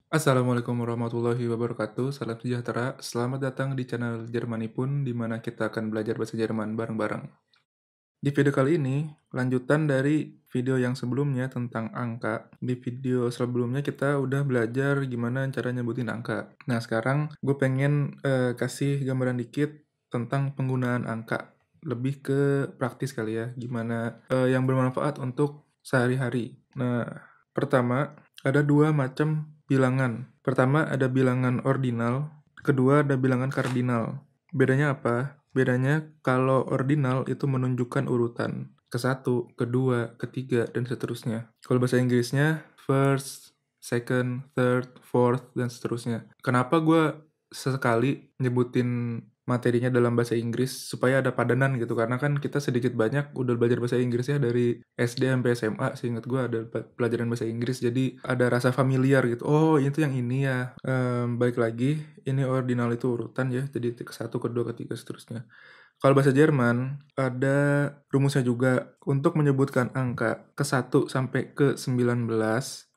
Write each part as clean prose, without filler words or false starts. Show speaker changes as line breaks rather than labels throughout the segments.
Assalamualaikum warahmatullahi wabarakatuh. Salam sejahtera. Selamat datang di channel Jermanipun, di mana kita akan belajar bahasa Jerman bareng-bareng. Di video kali ini, lanjutan dari video yang sebelumnya tentang angka. Di video sebelumnya kita udah belajar gimana cara nyebutin angka. Nah, sekarang gue pengen kasih gambaran dikit tentang penggunaan angka. Lebih ke praktis kali ya, gimana yang bermanfaat untuk sehari-hari. Nah, pertama, ada dua macam bilangan. Pertama, ada bilangan ordinal. Kedua, ada bilangan kardinal. Bedanya apa? Bedanya kalau ordinal itu menunjukkan urutan. Ke satu, kedua, ketiga, dan seterusnya. Kalau bahasa Inggrisnya, first, second, third, fourth, dan seterusnya. Kenapa gue sesekali nyebutin materinya dalam bahasa Inggris supaya ada padanan gitu, karena kan kita sedikit banyak udah belajar bahasa Inggris ya dari SD sampai SMA, seingat gue ada pelajaran bahasa Inggris, jadi ada rasa familiar gitu. Oh, itu yang ini ya. Baik lagi, ini ordinal itu urutan ya, jadi ke satu, kedua, ketiga, seterusnya. Kalau bahasa Jerman, ada rumusnya juga untuk menyebutkan angka ke 1 sampai ke 19.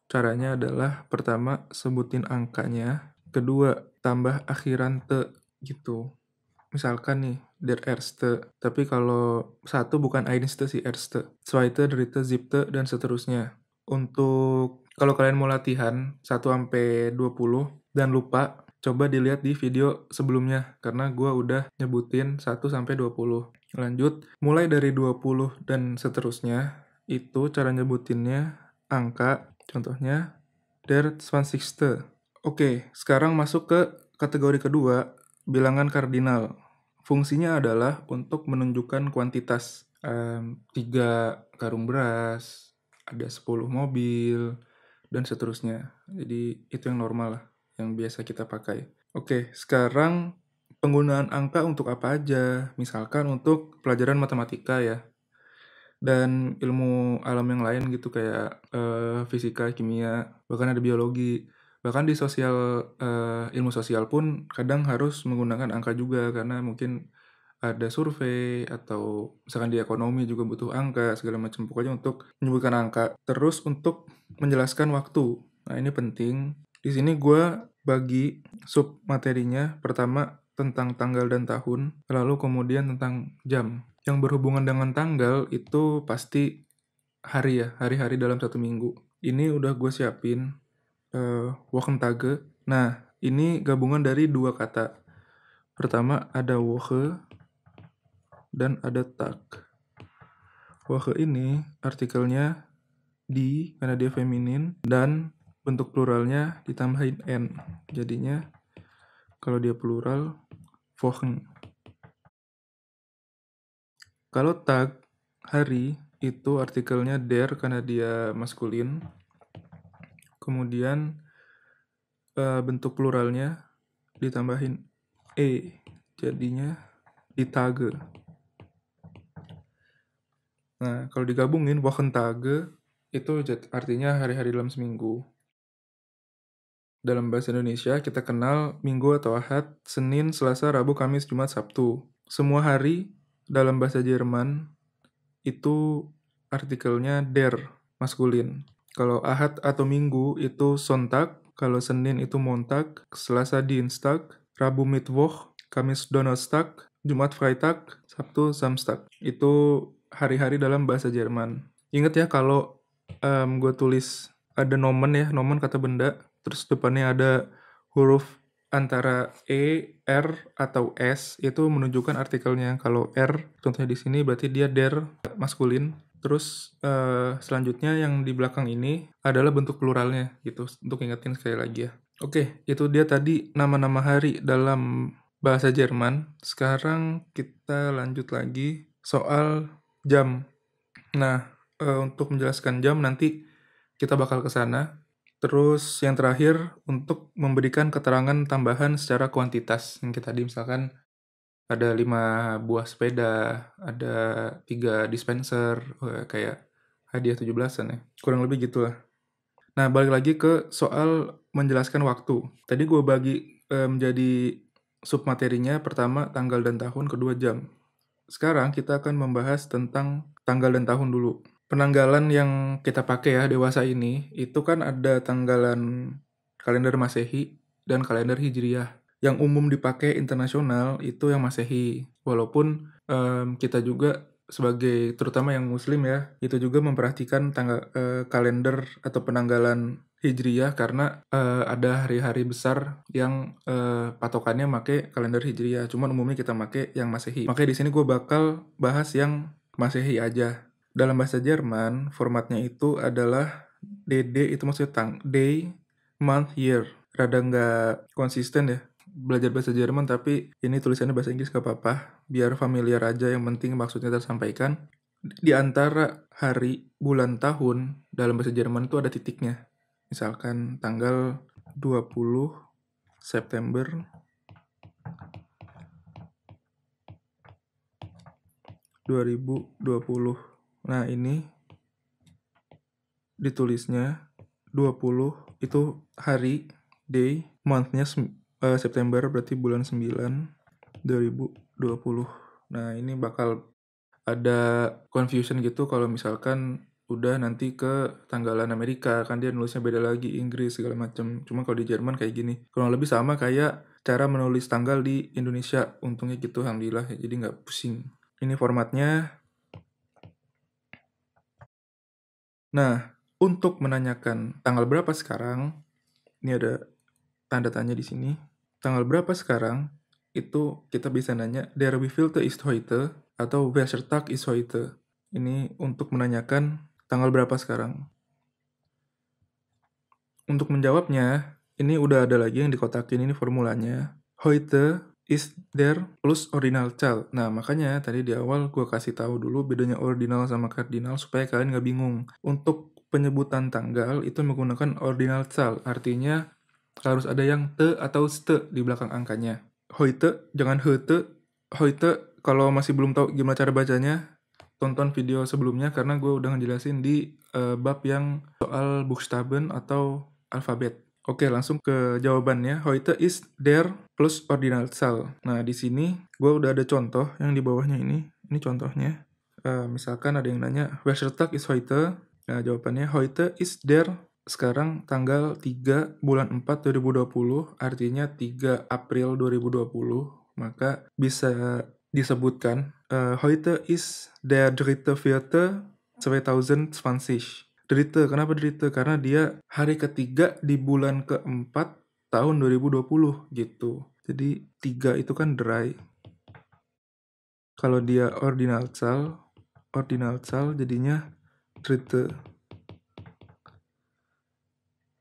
Caranya adalah pertama, sebutin angkanya. Kedua, tambah akhiran te gitu. Misalkan nih, der erste. Tapi kalau satu bukan einste sih, erste. Zweite, dritte, siebte, dan seterusnya. Untuk kalau kalian mau latihan 1 sampai 20 dan lupa, coba dilihat di video sebelumnya karena gue udah nyebutin 1 sampai 20. Lanjut, mulai dari 20 dan seterusnya, itu cara nyebutinnya angka, contohnya der 20. Oke, sekarang masuk ke kategori kedua, bilangan kardinal. Fungsinya adalah untuk menunjukkan kuantitas. 3 karung beras, ada 10 mobil, dan seterusnya. Jadi itu yang normal lah, yang biasa kita pakai. Oke, sekarang penggunaan angka untuk apa aja? Misalkan untuk pelajaran matematika ya, dan ilmu alam yang lain gitu kayak fisika, kimia, bahkan ada biologi. Bahkan di ilmu sosial pun kadang harus menggunakan angka juga karena mungkin ada survei atau misalkan di ekonomi juga butuh angka segala macam, pokoknya untuk menyebutkan angka. Terus untuk menjelaskan waktu. Nah, ini penting. Di sini gue bagi sub materinya, pertama tentang tanggal dan tahun, lalu kemudian tentang jam. Yang berhubungan dengan tanggal itu pasti hari ya, hari-hari dalam satu minggu. Ini udah gue siapin Wochentage. Nah, ini gabungan dari dua kata. Pertama ada Woche dan ada Tag. Woche ini artikelnya di karena dia feminin dan bentuk pluralnya ditambahin n. Jadinya kalau dia plural Wochen. Kalau Tag hari itu artikelnya der karena dia maskulin. Kemudian bentuk pluralnya ditambahin e. Jadinya di Tage. Nah, kalau digabungin Wochentage itu artinya hari-hari dalam seminggu. Dalam bahasa Indonesia kita kenal Minggu atau Ahad, Senin, Selasa, Rabu, Kamis, Jumat, Sabtu. Semua hari dalam bahasa Jerman itu artikelnya der, maskulin. Kalau Ahad atau Minggu itu Sonntag, kalau Senin itu Montag, Selasa Dienstag, Rabu Mittwoch, Kamis Donnerstag, Jumat Freitag, Sabtu Samstag. Itu hari-hari dalam bahasa Jerman. Ingat ya kalau gue tulis ada nomen ya, nomen kata benda, terus depannya ada huruf antara E, R, atau S, itu menunjukkan artikelnya. Kalau R, contohnya di sini berarti dia der, maskulin. Terus selanjutnya yang di belakang ini adalah bentuk pluralnya gitu, untuk ingetin sekali lagi ya. Oke, itu dia tadi nama-nama hari dalam bahasa Jerman. Sekarang kita lanjut lagi soal jam. Nah, untuk menjelaskan jam nanti kita bakal ke sana. Terus yang terakhir untuk memberikan keterangan tambahan secara kuantitas. Yang kita tadi misalkan ada 5 buah sepeda, ada 3 dispenser, kayak hadiah 17-an ya. Kurang lebih gitulah. Nah, balik lagi ke soal menjelaskan waktu. Tadi gue bagi menjadi submaterinya, pertama tanggal dan tahun, kedua jam. Sekarang kita akan membahas tentang tanggal dan tahun dulu. Penanggalan yang kita pakai ya dewasa ini, itu kan ada tanggalan kalender Masehi, dan kalender Hijriyah. Yang umum dipakai internasional itu yang Masehi. Walaupun kita juga sebagai terutama yang Muslim ya, itu juga memperhatikan kalender atau penanggalan Hijriyah karena ada hari-hari besar yang patokannya make kalender Hijriyah. Cuman umumnya kita make yang Masehi. Makanya di sini gue bakal bahas yang Masehi aja. Dalam bahasa Jerman, formatnya itu adalah DD, itu maksudnya day, month, year. Rada nggak konsisten ya belajar bahasa Jerman, tapi ini tulisannya bahasa Inggris gak apa-apa. Biar familiar aja, yang penting maksudnya tersampaikan. Di antara hari, bulan, tahun, dalam bahasa Jerman itu ada titiknya. Misalkan tanggal 20 September 2020. Nah, ini ditulisnya 20 itu hari, day, month-nya September, berarti bulan 9 2020. Nah, ini bakal ada confusion gitu kalau misalkan udah nanti ke tanggalan Amerika, kan dia nulisnya beda lagi, Inggris segala macam. Cuma kalau di Jerman kayak gini, kurang lebih sama kayak cara menulis tanggal di Indonesia. Untungnya gitu, alhamdulillah ya, jadi nggak pusing. Ini formatnya. Nah, untuk menanyakan tanggal berapa sekarang, ini ada tanda tanya di sini. Tanggal berapa sekarang, itu kita bisa nanya der wievielte ist heute atau welcher Tag ist heute. Ini untuk menanyakan tanggal berapa sekarang. Untuk menjawabnya, ini udah ada lagi yang dikotakin, ini formulanya. Heute ist der plus Ordinalzahl. Nah, makanya tadi di awal gue kasih tahu dulu bedanya ordinal sama kardinal supaya kalian nggak bingung. Untuk penyebutan tanggal itu menggunakan Ordinalzahl, artinya harus ada yang te atau ste di belakang angkanya. Heute, jangan heute. Heute, kalau masih belum tahu gimana cara bacanya, tonton video sebelumnya karena gue udah ngejelasin di bab yang soal Buchstaben atau alfabet. Oke, langsung ke jawabannya. Heute ist der plus Ordinalzahl. Nah, di sini gue udah ada contoh yang di bawahnya ini. Ini contohnya. Misalkan ada yang nanya, welcher Tag ist heute? Nah, jawabannya, heute ist der, sekarang tanggal 3 bulan 4 2020, artinya 3 April 2020. Maka bisa disebutkan, heute ist der 3.4.2020. Dritte, kenapa Dritte? Karena dia hari ketiga di bulan keempat tahun 2020 gitu. Jadi 3 itu kan dry. Kalau dia Ordinalzahl jadinya Dritte.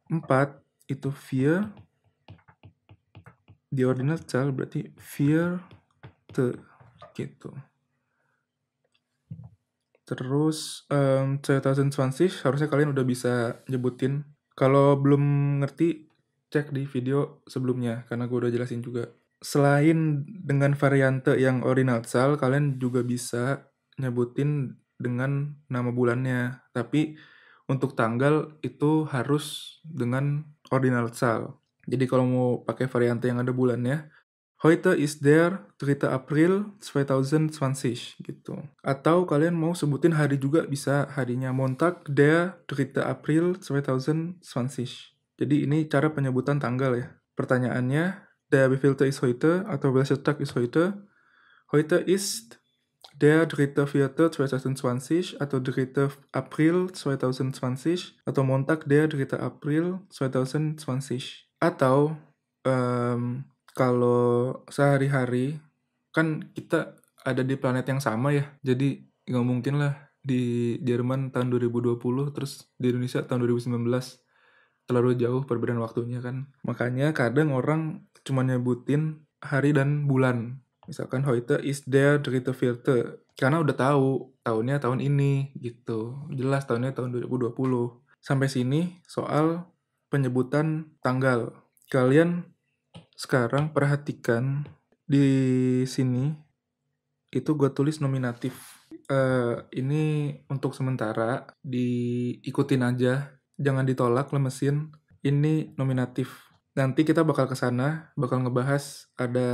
4 itu vier, di Ordinalzahl berarti vierte gitu. Terus 2020 harusnya kalian udah bisa nyebutin. Kalau belum ngerti, cek di video sebelumnya karena gue udah jelasin juga. Selain dengan variante yang Ordinalzahl, kalian juga bisa nyebutin dengan nama bulannya. Tapi untuk tanggal itu harus dengan Ordinalzahl. Jadi kalau mau pakai variante yang ada bulannya, heute ist der 3. April 2020 gitu. Atau kalian mau sebutin hari juga bisa, harinya Montag der 3. April 2020. Jadi ini cara penyebutan tanggal ya. Pertanyaannya, der wievielte ist heute atau welcher Tag ist heute? Heute ist der 3.4.2020 atau 3. April 2020 atau Montag der 3. April 2020. Atau kalau sehari-hari kan kita ada di planet yang sama ya, jadi nggak mungkin lah di Jerman tahun 2020 terus di Indonesia tahun 2019, terlalu jauh perbedaan waktunya kan. Makanya kadang orang cuma nyebutin hari dan bulan. Misalkan heute ist der 3.4. Karena udah tahu tahunnya tahun ini gitu. Jelas tahunnya tahun 2020. Sampai sini soal penyebutan tanggal. Kalian sekarang perhatikan di sini itu gue tulis nominatif. Ini untuk sementara diikutin aja, jangan ditolak, lemesin. Ini nominatif. Nanti kita bakal ke sana, bakal ngebahas ada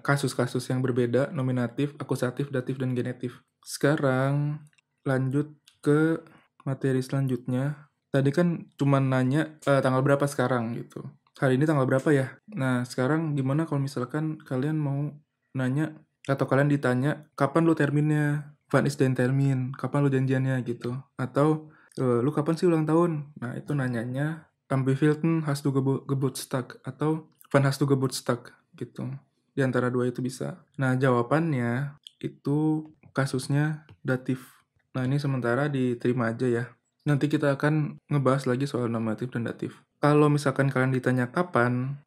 kasus-kasus yang berbeda, nominatif, akusatif, datif, dan genetif. Sekarang lanjut ke materi selanjutnya. Tadi kan cuma nanya tanggal berapa sekarang gitu. hari ini tanggal berapa ya? Nah, sekarang gimana kalau misalkan kalian mau nanya atau kalian ditanya kapan lu terminnya? Wann ist dein Termin? Kapan lu janjiannya gitu? Atau lu kapan sih ulang tahun? Nah, itu nanyanya am wievielten hast du Geburtstag atau wann hast du Geburtstag gitu. Di antara dua itu bisa. Nah, jawabannya itu kasusnya datif. Nah, ini sementara diterima aja ya. Nanti kita akan ngebahas lagi soal nominatif dan datif. Kalau misalkan kalian ditanya kapan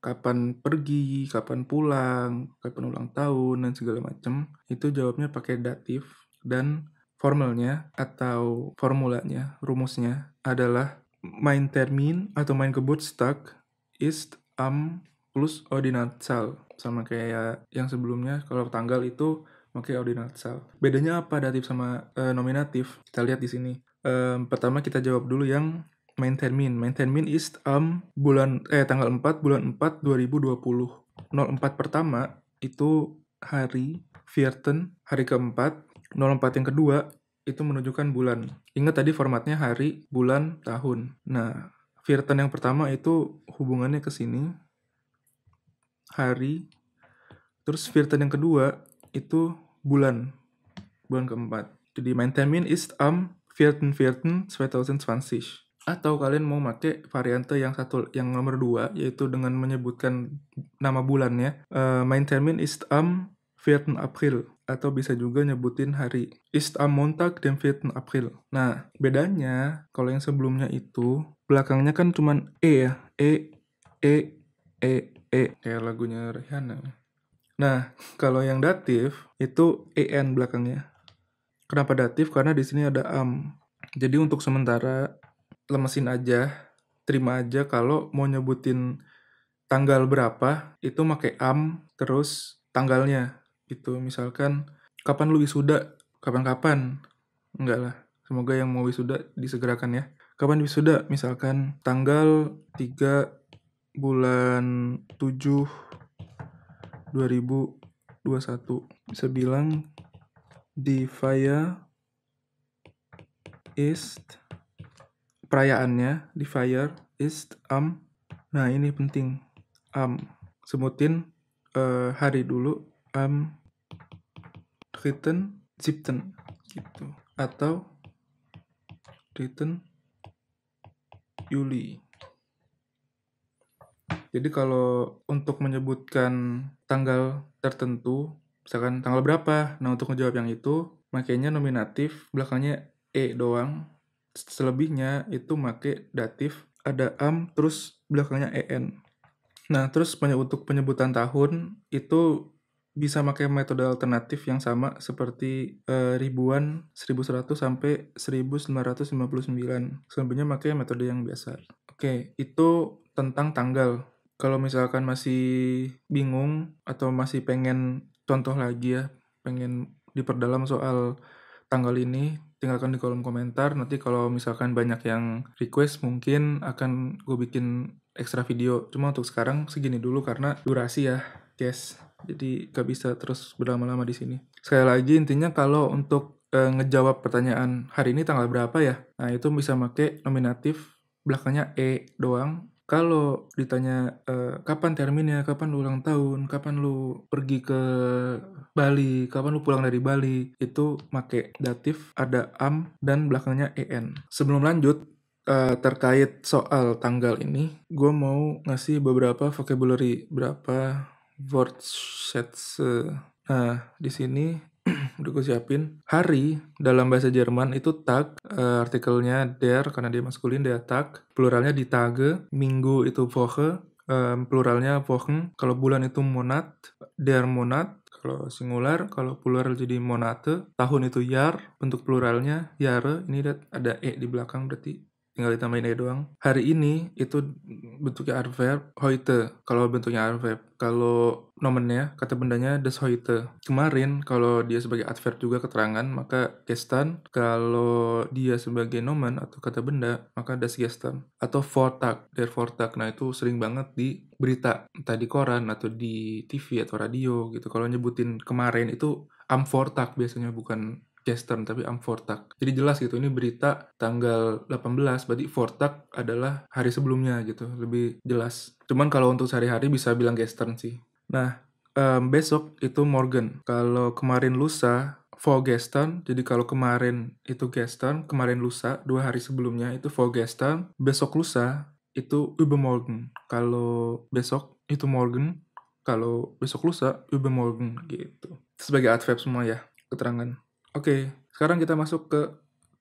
pergi, kapan pulang, kapan ulang tahun, dan segala macam, itu jawabnya pakai datif. Dan formalnya atau formulanya, rumusnya adalah mein Termin atau mein Geburtstag ist am plus Ordinalzahl. Sama kayak yang sebelumnya, kalau tanggal itu pakai Ordinalzahl. Bedanya apa datif sama nominatif? Kita lihat di sini. Pertama kita jawab dulu yang mein Termin. Mein Termin ist am tanggal 4 bulan 4 2020. 04 pertama itu hari vierten, hari keempat. 04 yang kedua itu menunjukkan bulan. Ingat tadi formatnya hari, bulan, tahun. Nah, vierten yang pertama itu hubungannya ke sini. Hari. Terus vierten yang kedua itu bulan. Bulan keempat. Jadi mein Termin ist am 4.4.2020. Atau kalian mau pakai variante yang nomor 2 yaitu dengan menyebutkan nama bulannya. Mein Termin ist am 4. April atau bisa juga nyebutin hari. Ist am Montag dem 4. April. Nah, bedanya kalau yang sebelumnya itu belakangnya kan cuman E ya. Kayak lagunya Rihanna. Nah, kalau yang datif itu EN belakangnya. Kenapa datif? Karena di sini ada am. Jadi untuk sementara lemesin aja, terima aja kalau mau nyebutin tanggal berapa itu pakai am terus tanggalnya gitu. Misalkan kapan lu wisuda? Kapan-kapan? Enggak lah. Semoga yang mau wisuda disegerakan ya. Kapan wisuda? Misalkan tanggal 3 bulan 7 2021. Bisa bilang die Feier ist perayaannya, die Feier ist am. Nah, ini penting. Am. Sebutin hari dulu am 3.7 gitu. Atau 3. Juli. Jadi kalau untuk menyebutkan tanggal tertentu, misalkan tanggal berapa, nah untuk menjawab yang itu, makanya nominatif, belakangnya E doang. Selebihnya itu make datif, ada am, terus belakangnya EN. Nah, terus untuk penyebutan tahun, itu bisa pakai metode alternatif yang sama seperti ribuan, 1100 sampai 1959. Selebihnya pakai metode yang biasa. Oke, itu tentang tanggal. Kalau misalkan masih bingung atau masih pengen contoh lagi ya, pengen diperdalam soal tanggal ini, tinggalkan di kolom komentar. Nanti kalau misalkan banyak yang request, mungkin akan gue bikin ekstra video. Cuma untuk sekarang segini dulu karena durasi ya, guys. Jadi gak bisa terus berlama-lama di sini. Sekali lagi intinya kalau untuk ngejawab pertanyaan hari ini tanggal berapa ya, nah itu bisa pakai nominatif, belakangnya E doang. Kalau ditanya kapan terminnya, kapan lu ulang tahun, kapan lu pergi ke Bali, kapan lu pulang dari Bali, itu make datif, ada am, dan belakangnya en. Sebelum lanjut, terkait soal tanggal ini, gue mau ngasih beberapa vocabulary, berapa Wortschätze. Nah, di sini udah gue siapin. Hari dalam bahasa Jerman itu Tag, artikelnya der karena dia maskulin, der Tag. Pluralnya die Tage, minggu itu Woche, pluralnya Wochen. Kalau bulan itu Monat, der Monat. Kalau singular, kalau plural jadi Monate. Tahun itu Jahr, bentuk pluralnya Jahre. Ini ada E di belakang berarti tinggal ditambahin E doang. Hari ini itu bentuknya adverb heute kalau bentuknya adverb. Kalau nomennya, kata bendanya das heute. Kemarin kalau dia sebagai adverb juga keterangan, maka gestern. Kalau dia sebagai nomen atau kata benda, maka das gestern. Atau Vortag, der Vortag. Nah itu sering banget di berita, entah di koran atau di TV atau radio gitu. Kalau nyebutin kemarin itu am Vortag biasanya, bukan gestern, tapi am Vortag. Jadi jelas gitu, ini berita tanggal 18, berarti Vortag adalah hari sebelumnya gitu, lebih jelas. Cuman kalau untuk sehari-hari bisa bilang gestern sih. Nah, besok itu morgen. Kalau kemarin lusa, vorgestern. Jadi kalau kemarin itu gestern, kemarin lusa, 2 hari sebelumnya itu vorgestern. Besok lusa itu übermorgen. Kalau besok itu morgen, kalau besok lusa übermorgen gitu. Sebagai adverb semua ya, keterangan. Oke, sekarang kita masuk ke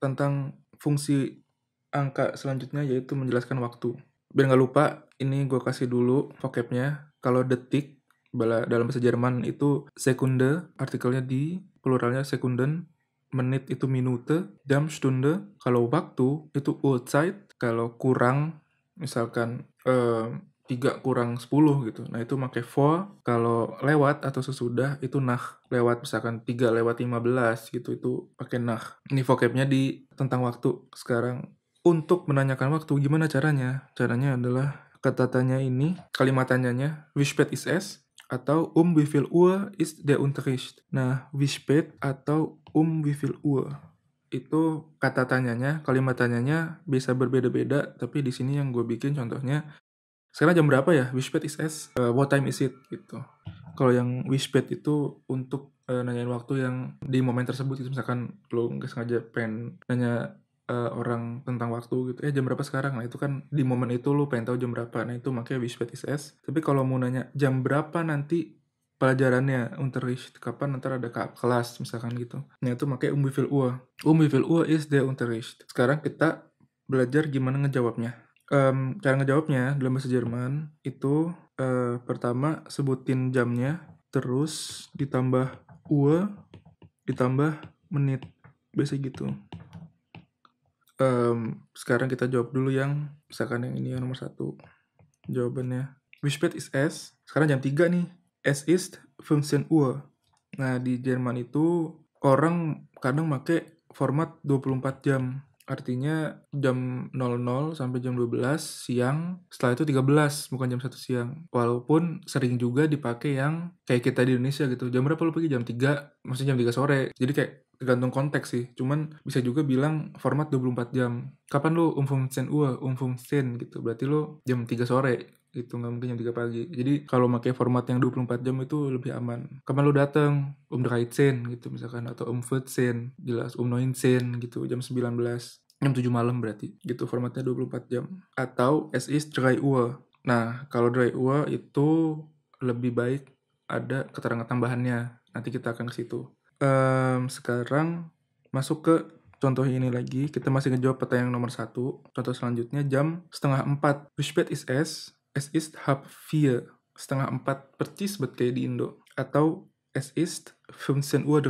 tentang fungsi angka selanjutnya, yaitu menjelaskan waktu. Biar nggak lupa, ini gue kasih dulu vocabnya. Kalau detik, dalam bahasa Jerman itu Sekunde, artikelnya di, pluralnya Sekunden. Menit itu Minute, jam Stunde. Kalau waktu itu Uhrzeit. Kalau kurang, misalkan 3 kurang 10 gitu. Nah itu pakai vor. Kalau lewat atau sesudah itu nach. Lewat misalkan 3 lewat 15 gitu, itu pakai nach. Ini vocabnya di tentang waktu. Sekarang untuk menanyakan waktu, gimana caranya? Caranya adalah kata tanya ini, kalimat tanyanya, wie spät ist es? Atau wie viel Uhr ist der Unterricht? Nah, wie spät atau wie viel Uhr? Itu kata tanyanya, kalimat tanyanya bisa berbeda-beda, tapi di sini yang gue bikin contohnya, sekarang jam berapa ya? Wie spät ist es? What time is it? Gitu. Kalau yang wie spät itu untuk nanyain waktu yang di momen tersebut, itu misalkan lo nggak sengaja pengen nanya orang tentang waktu gitu, jam berapa sekarang? Nah itu kan di momen itu lo pengen tahu jam berapa, nah itu makanya wie spät ist es. Tapi kalau mau nanya jam berapa nanti pelajarannya, Unterricht, kapan nanti ada kelas misalkan gitu, nah itu makanya wie viel Uhr. Wie viel Uhr ist der Unterricht. Sekarang kita belajar gimana ngejawabnya. Cara ngejawabnya dalam bahasa Jerman itu pertama sebutin jamnya, terus ditambah Uhr, ditambah menit, biasa gitu. Sekarang kita jawab dulu yang misalkan yang ini yang nomor 1. Jawabannya, wie spät ist es? Sekarang jam 3 nih. Es ist 15 Uhr. Nah di Jerman itu orang kadang pakai format 24 jam. Artinya jam 00 sampai jam 12 siang, setelah itu 13, bukan jam 1 siang. Walaupun sering juga dipakai yang kayak kita di Indonesia gitu. Jam berapa lu pergi? Jam 3, maksudnya jam 3 sore. Jadi kayak tergantung konteks sih. Cuman bisa juga bilang format 24 jam. Kapan lu 15 Uhr, 15 gitu. Berarti lu jam 3 sore gitu, nggak mungkin jam 3 pagi. Jadi kalau pakai format yang 24 jam itu lebih aman. Kapan lu datang? 13 gitu misalkan, atau 14, jelas 19 gitu, jam 19. Jam 7 malam berarti. Gitu formatnya 24 jam. Atau es ist 3 Uhr. Nah, kalau 3 Uhr itu lebih baik ada keterangan tambahannya. Nanti kita akan ke situ. Sekarang masuk ke contoh ini lagi. Kita masih ngejawab pertanyaan nomor 1. Contoh selanjutnya jam 3:30. Wie spät ist es? Es ist 3:30. 3:30 percis buat kayak di Indo. Atau es ist 15:30 Uhr.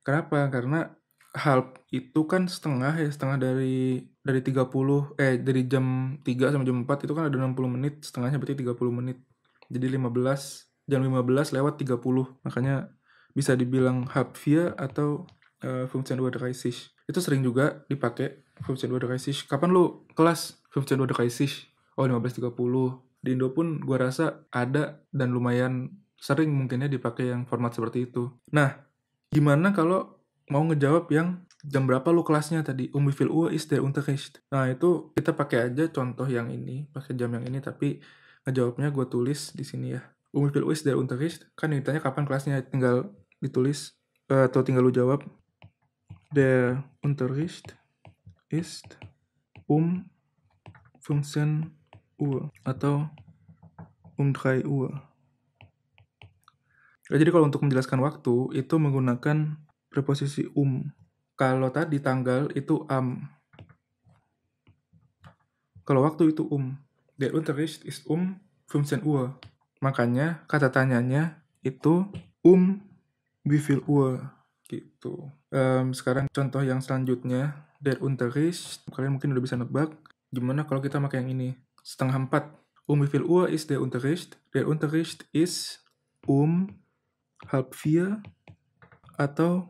Kenapa? Karena halb itu kan setengah ya, setengah dari 30, dari jam 3 sampai jam 4 itu kan ada 60 menit, setengahnya berarti 30 menit. Jadi 15, jam 15 lewat 30. Makanya bisa dibilang halb 4 atau 15:30. Itu sering juga dipakai 15:30. Kapan lu kelas 15:30? Oh, 15:30. Di Indo pun gua rasa ada dan lumayan sering mungkinnya dipakai yang format seperti itu. Nah, gimana kalau mau ngejawab yang jam berapa lu kelasnya tadi? Wie viel Uhr ist der Unterricht? Nah, itu kita pakai aja contoh yang ini, pakai jam yang ini, tapi ngejawabnya gue tulis di sini ya. Wie viel Uhr ist der Unterricht? Kan ditanya kapan kelasnya, tinggal ditulis atau tinggal lu jawab. Der Unterricht ist 15 Uhr atau 3 Uhr. Jadi kalau untuk menjelaskan waktu itu menggunakan preposisi Kalau tadi tanggal itu am. Kalau waktu itu Der Unterricht ist 15 Uhr. Makanya kata tanyanya itu wie viel Uhr gitu. Sekarang contoh yang selanjutnya, Der Unterricht. Kalian mungkin udah bisa nebak. Gimana kalau kita pakai yang ini? 3:30. Wie viel Uhr ist der Unterricht? Der Unterricht ist 3:30 atau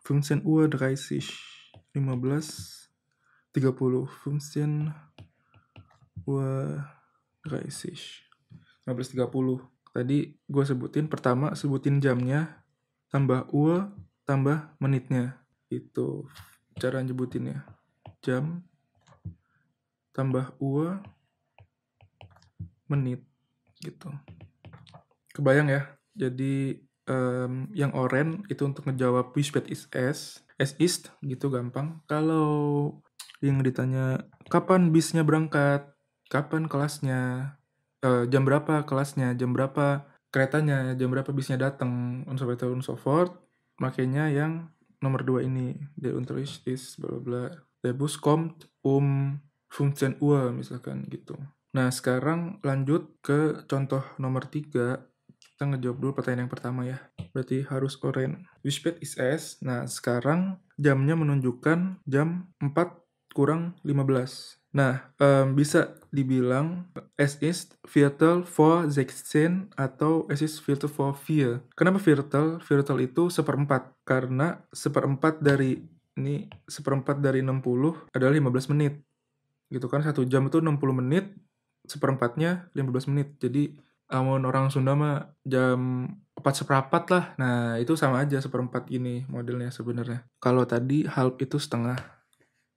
15:30. 15:30. 15:30. Tadi gue sebutin pertama, sebutin jamnya, tambah tambah menitnya. Itu cara nyebutinnya. Jam tambah Uhr menit gitu. Kebayang ya? Jadi yang oranye itu untuk ngejawab which bed is as is gitu gampang. Kalau yang ditanya kapan bisnya berangkat, kapan kelasnya, jam berapa kelasnya, jam berapa keretanya, jam berapa bisnya datang, und so weiter und so fort, makanya yang nomor 2 ini. Der Unterricht ist bla bla bla. Der Bus kommt 15 Uhr misalkan gitu. Nah, sekarang lanjut ke contoh nomor 3. Kita ngejawab dulu pertanyaan yang pertama ya. Berarti harus orange. Which bed is as? Nah, sekarang jamnya menunjukkan jam 4 kurang 15. Nah, bisa dibilang es ist Viertel vor 16 atau es ist Viertel vor 4. Kenapa Viertel? Viertel itu seperempat. Karena seperempat dari 60 adalah 15 menit. Gitu kan, 1 jam itu 60 menit, seperempatnya 15 menit. Jadi, amun orang Sunda mah jam 4 seperempat lah. Nah, itu sama aja seperempat gini modelnya sebenarnya. Kalau tadi halb itu setengah,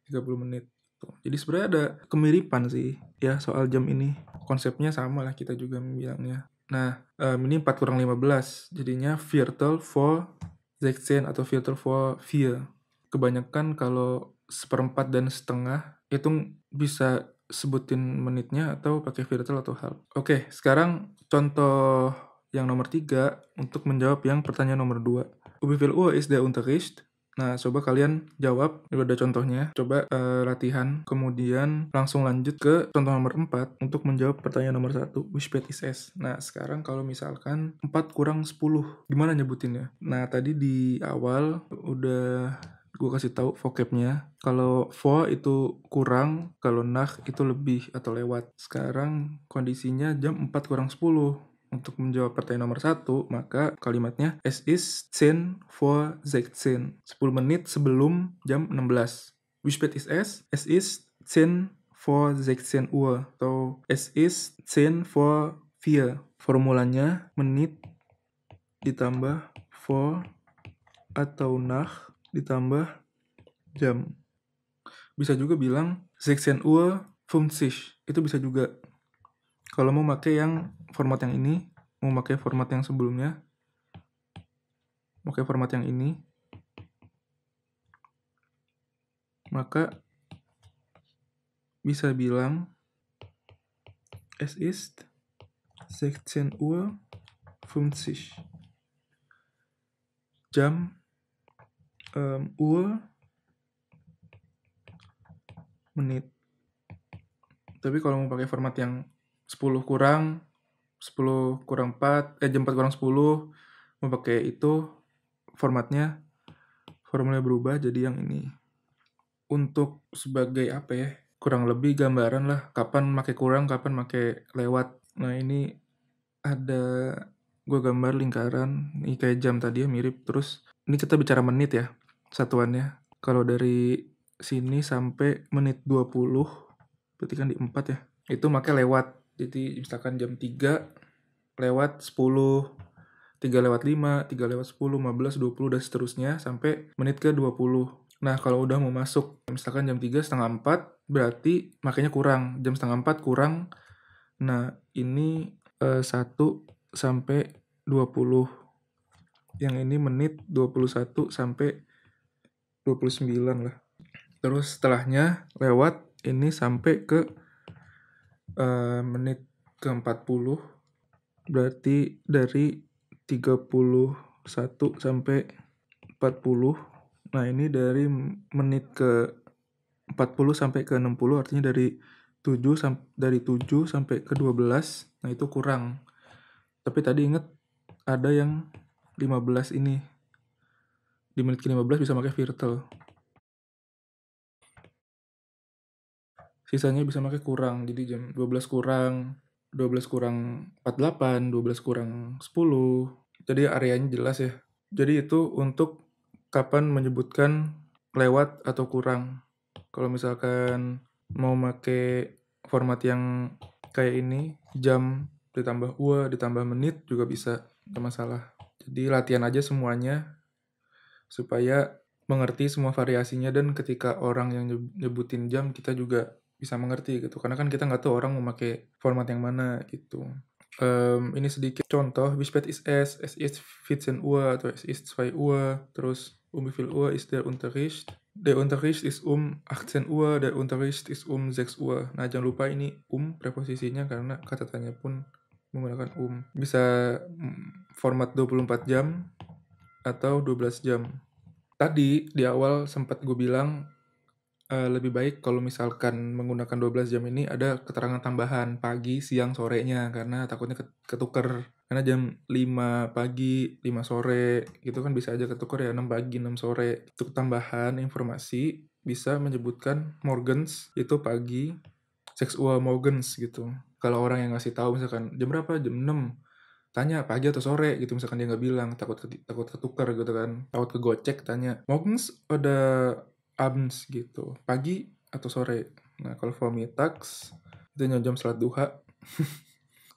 30 menit. Tuh. Jadi sebenarnya ada kemiripan sih ya soal jam ini. Konsepnya sama lah kita juga bilangnya. Nah, ini 4 kurang 15. Jadinya Viertel vor 16 atau Viertel vor 4. Kebanyakan kalau seperempat dan setengah itu bisa sebutin menitnya atau pakai Viertel atau halb. Oke, sekarang contoh yang nomor 3 untuk menjawab yang pertanyaan nomor 2. Wie viel Uhr ist der Unterricht? Nah, coba kalian jawab, ini ada contohnya. Coba latihan, kemudian langsung lanjut ke contoh nomor 4 untuk menjawab pertanyaan nomor 1, which bed is S? Nah, sekarang kalau misalkan 4 kurang 10, gimana nyebutinnya? Nah, tadi di awal udah gue kasih tahu vocabnya. Kalau for itu kurang, kalau nach itu lebih atau lewat. Sekarang kondisinya jam 4 kurang 10. Untuk menjawab pertanyaan nomor 1, maka kalimatnya es ist 10 vor 16. 10 menit sebelum jam 16. Wie spät ist es? Es ist 10 vor 16 Uhr. Atau es ist 10 vor 4. Formulanya menit ditambah vor atau nach ditambah jam. Bisa juga bilang 16 Uhr 50. Itu bisa juga. Kalau mau pakai yang format yang ini, mau pakai format yang sebelumnya, pakai format yang ini, maka bisa bilang es ist 16 Uhr 50. Jam, Uhr, menit. Tapi kalau mau pakai format yang 10 kurang 4, jam 4 kurang 10, mau pakai itu formatnya, formulanya berubah jadi yang ini. Untuk sebagai apa ya, kurang lebih gambaran lah, kapan pakai kurang, kapan pakai lewat. Nah, ini ada gue gambar lingkaran, ini kayak jam tadi ya mirip. Terus ini kita bicara menit ya, satuannya. Kalau dari sini sampai menit 20, berarti kan di 4 ya, itu pakai lewat. Jadi misalkan jam 3 lewat 10, 3 lewat 5, 3 lewat 10, 15, 20, dan seterusnya sampai menit ke 20. Nah, kalau udah mau masuk, misalkan jam 3 setengah 4, berarti makanya kurang. Jam setengah 4 kurang. Nah, ini 1 sampai 20. Yang ini menit 21 sampai 29 lah. Terus setelahnya lewat ini sampai ke menit ke 40. Berarti dari 31 sampai 40. Nah, ini dari menit ke 40 sampai ke 60, artinya dari 7 sampai ke 12. Nah, itu kurang. Tapi tadi ingat ada yang 15 ini. Di menit ke 15 bisa pakai Viertel. Sisanya bisa pakai kurang. Jadi jam 12 kurang 48, 12 kurang 10. Jadi areanya jelas ya. Jadi itu untuk kapan menyebutkan lewat atau kurang. Kalau misalkan mau pakai format yang kayak ini, jam ditambah Uhr ditambah menit juga bisa, nggak masalah. Jadi latihan aja semuanya supaya mengerti semua variasinya, dan ketika orang yang nyebutin jam kita juga bisa mengerti gitu, karena kan kita nggak tahu orang mau pakai format yang mana gitu. Ini sedikit contoh, wie spät ist es? Es ist 14 Uhr atau es ist 2 Uhr, terus wie viel Uhr ist der Unterricht? Der Unterricht ist 18 Uhr, der Unterricht ist 6 Uhr. Nah, jangan lupa ini preposisinya karena kata tanya pun menggunakan Bisa format 24 jam atau 12 jam. Tadi di awal sempat gue bilang lebih baik kalau misalkan menggunakan 12 jam ini ada keterangan tambahan pagi, siang, sorenya, karena takutnya ketuker. Karena jam 5 pagi, 5 sore, gitu kan bisa aja ketuker ya, 6 pagi, 6 sore. Untuk tambahan informasi, bisa menyebutkan Morgens, itu pagi, 6 Uhr morgens gitu. Kalau orang yang ngasih tahu misalkan, jam berapa? Jam 6. Tanya pagi atau sore gitu, misalkan dia nggak bilang, takut ketuker gitu kan. Takut kegocek, tanya, Morgens ada abends gitu, pagi atau sore. Nah, kalau for mittags itu jam salat duha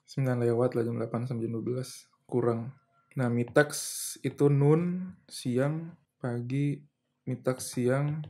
9 lewat lah, jam 8 sampai jam 12 kurang. Nah, mittags itu nun, siang, pagi, mittags siang.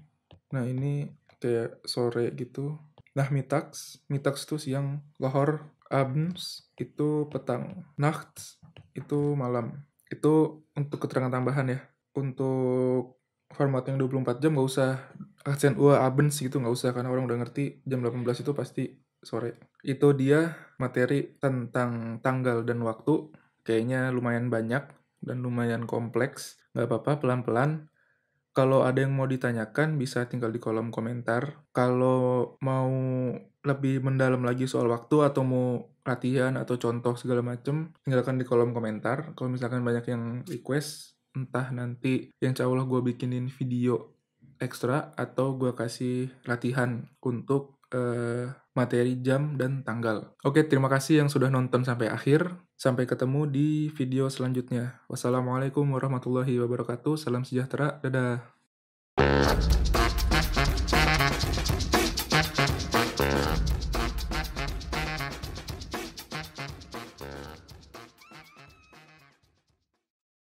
Nah, ini kayak sore gitu. Nah, mittags itu siang, lohor, abends itu petang, nachts itu malam. Itu untuk keterangan tambahan ya. Untuk format yang 24 jam nggak usah 18 Uhr abends gitu, nggak usah, karena orang udah ngerti jam 18 itu pasti sore. Itu dia materi tentang tanggal dan waktu. Kayaknya lumayan banyak dan lumayan kompleks. Nggak apa-apa, pelan-pelan. Kalau ada yang mau ditanyakan bisa tinggal di kolom komentar. Kalau mau lebih mendalam lagi soal waktu atau mau latihan atau contoh segala macem, tinggalkan di kolom komentar. Kalau misalkan banyak yang request, entah nanti yang insya Allah gue bikinin video ekstra atau gue kasih latihan untuk materi jam dan tanggal. Oke, terima kasih yang sudah nonton sampai akhir. Sampai ketemu di video selanjutnya. Wassalamualaikum warahmatullahi wabarakatuh. Salam sejahtera. Dadah.